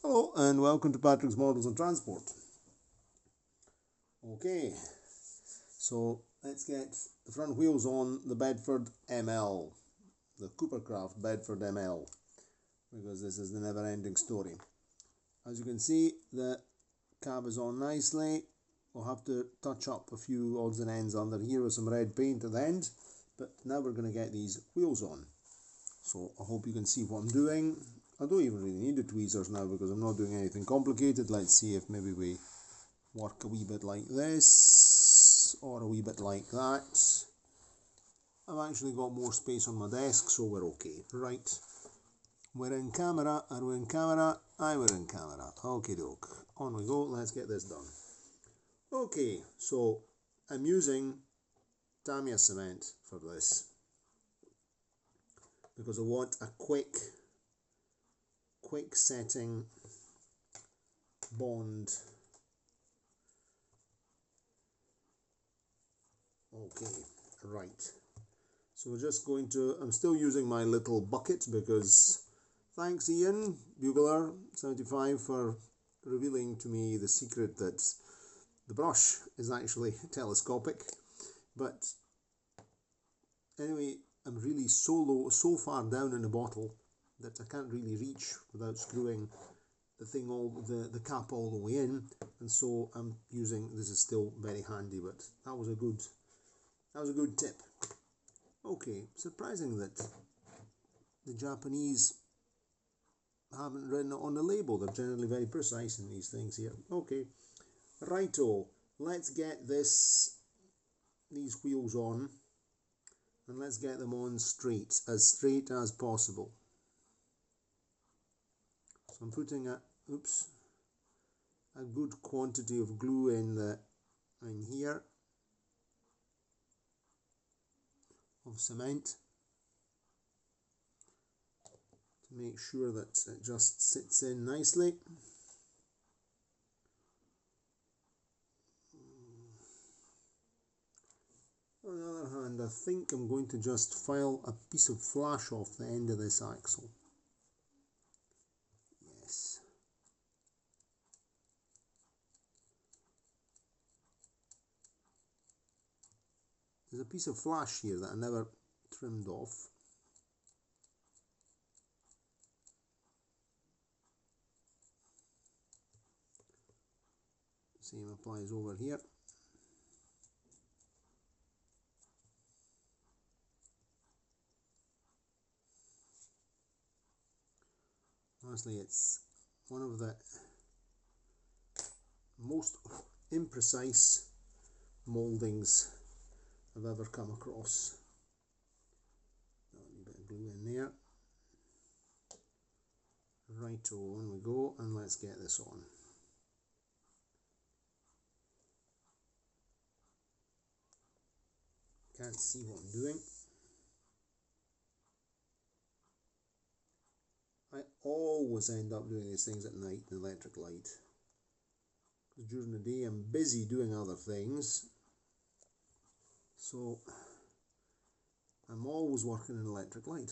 Hello and welcome to Patrick's Models and Transport. Okay, so let's get the front wheels on the Bedford ML, the Craft Bedford ML, because this is the never-ending story. As you can see, the cab is on nicely. We'll have to touch up a few odds and ends under here with some red paint at the end, but now we're going to get these wheels on. So I hope you can see what I'm doing. I don't even really need the tweezers now because I'm not doing anything complicated. Let's see if maybe we work a wee bit like this or a wee bit like that. I've actually got more space on my desk, so we're okay. Right, we're in camera. Are we in camera? We're in camera. Okay doke, on we go. Let's get this done. Okay, so I'm using Tamiya cement for this because I want a quick setting bond. Okay, right, so we're just going to, I'm still using my little bucket because thanks Ian Bugler 75 for revealing to me the secret that the brush is actually telescopic. But anyway, I'm really so far down in the bottle that I can't really reach without screwing the thing the cap all the way in, and so I'm using, this is still very handy, but that was a good tip. Okay, surprising that the Japanese haven't written it on the label. They're generally very precise in these things here. Okay, righto, let's get these wheels on, and let's get them on straight as possible. So I'm putting a good quantity of glue in here, of cement, to make sure that it just sits in nicely. On the other hand, I think I'm going to just file a piece of flash off the end of this axle. Yes. There's a piece of flash here that I never trimmed off. Same applies over here. Honestly, it's one of the most imprecise mouldings I've ever come across. A little bit of glue in there. Righto, on we go, and let's get this on. Can't see what I'm doing. I always end up doing these things at night in electric light, because during the day I'm busy doing other things, so I'm always working in electric light.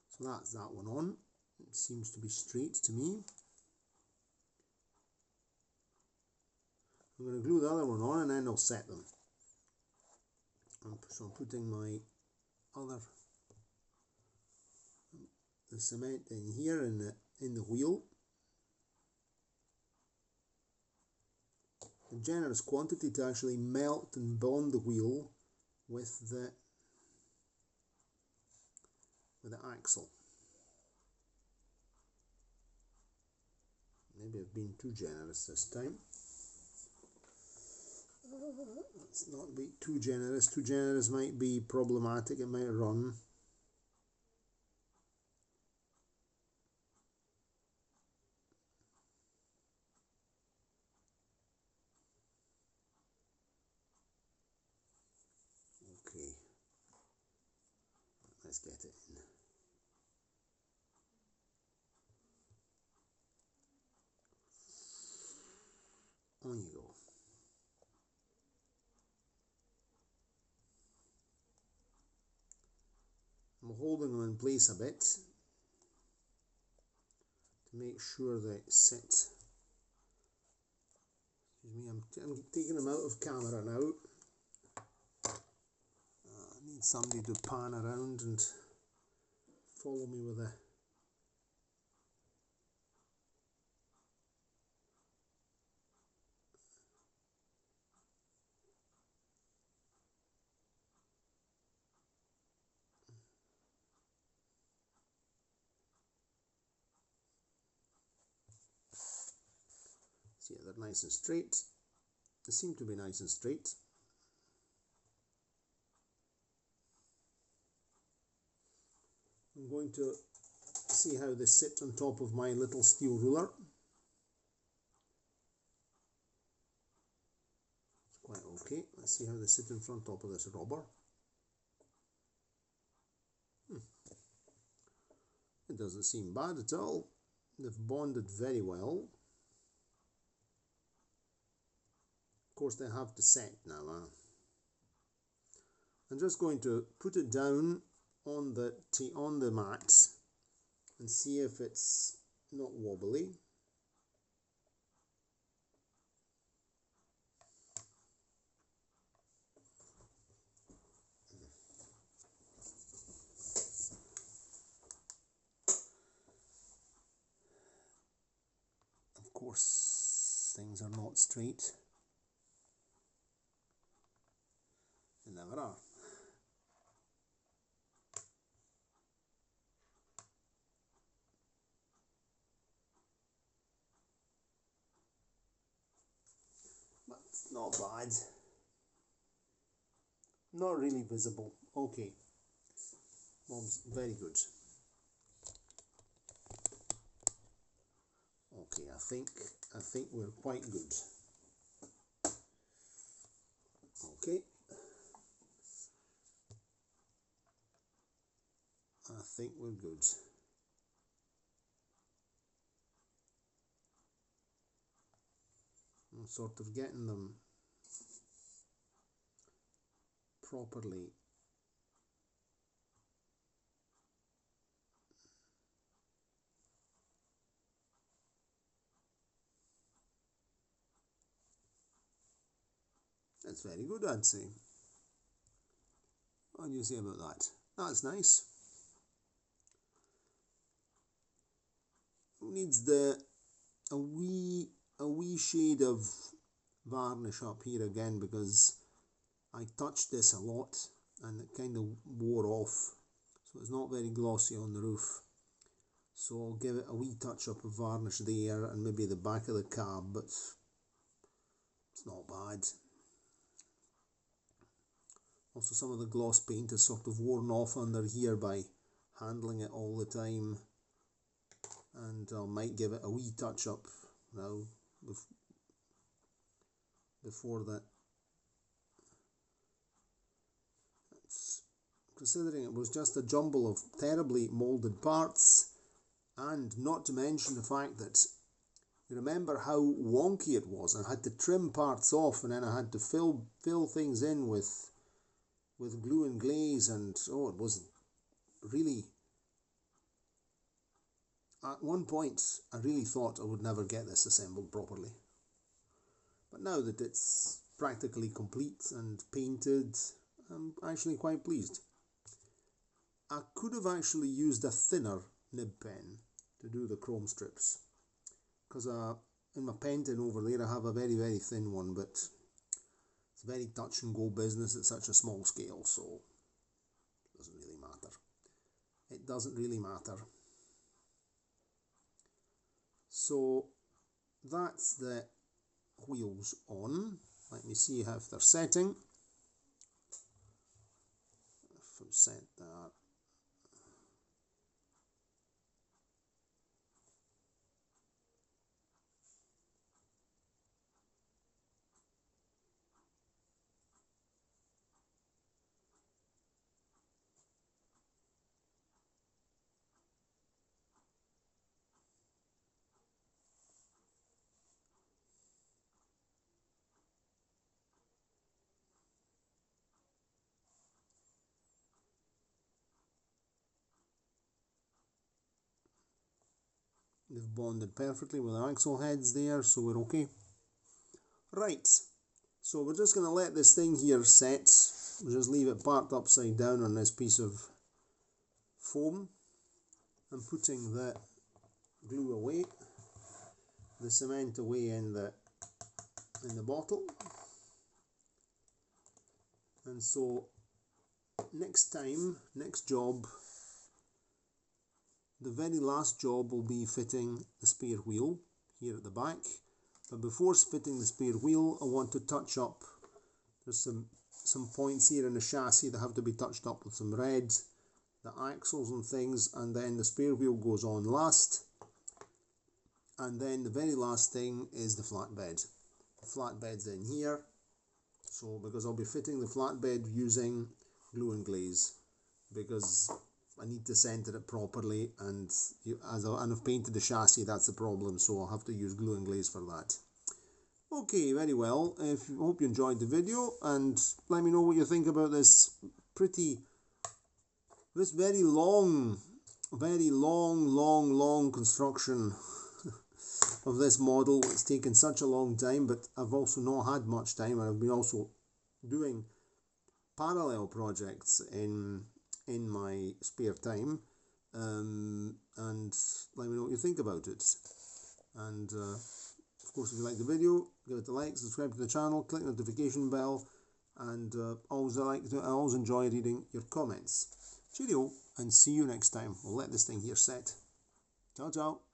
So that's that one on. It seems to be straight to me. I'm going to glue the other one on and then I'll set them. So I'm putting my the cement in here in the wheel. A generous quantity to actually melt and bond the wheel with the axle. Maybe I've been too generous this time. Let's not be too generous. Too generous might be problematic. It might run. Okay, let's get it in. On you go. I'm holding them in place a bit to make sure they sit. Excuse me, I'm taking them out of camera now. I need somebody to pan around and follow me with a see, they're nice and straight. They seem to be nice and straight. I'm going to see how they sit on top of my little steel ruler. It's quite okay. Let's see how they sit in front top of this rubber. It doesn't seem bad at all. They've bonded very well. Of course they have to set now. I'm just going to put it down on the mat and see if it's not wobbly. Of course things are not straight. They never are. But it's not bad. Not really visible. Okay. Mom's very good. Okay, I think we're quite good. Okay. I think we're good. I'm sort of getting them properly. That's very good, I'd say. What do you say about that? That's nice. Needs a wee shade of varnish up here again, because I touched this a lot and it kind of wore off, so it's not very glossy on the roof. So I'll give it a wee touch up of varnish there and maybe the back of the cab, but it's not bad. Also, some of the gloss paint is sort of worn off under here by handling it all the time, and I might give it a wee touch up now before that. Considering it was just a jumble of terribly moulded parts, and not to mention the fact that you remember how wonky it was. I had to trim parts off, and then I had to fill things in with glue and glaze, and oh, it was really, at one point I really thought I would never get this assembled properly. But now that it's practically complete and painted, I'm actually quite pleased. I could have actually used a thinner nib pen to do the chrome strips, because in my pen tin over there I have a very, very thin one, but it's very touch and go business at such a small scale, so it doesn't really matter. It doesn't really matter. So that's the wheels on. Let me see if they're setting. If I'm set that. They've bonded perfectly with the axle heads there, so we're okay. Right, so we're just going to let this thing here set. We'll just leave it parked upside down on this piece of foam. I'm putting the glue away, the cement away in the bottle. And so next job, the very last job will be fitting the spare wheel here at the back. But before fitting the spare wheel, I want to touch up, there's some points here in the chassis that have to be touched up with some red, the axles and things, and then the spare wheel goes on last. And then the very last thing is the flatbed. The flatbed's in here, so because I'll be fitting the flatbed using glue and glaze, because I need to center it properly, and I've painted the chassis, that's the problem, so I'll have to use glue and glaze for that. Okay, very well. I hope you enjoyed the video, and let me know what you think about this very long construction of this model. It's taken such a long time, but I've also not had much time, and I've been also doing parallel projects in my spare time, and let me know what you think about it. And of course, if you like the video, give it a like, subscribe to the channel, click the notification bell, and I always enjoy reading your comments. Cheerio, and see you next time. We'll let this thing here set. Ciao, ciao.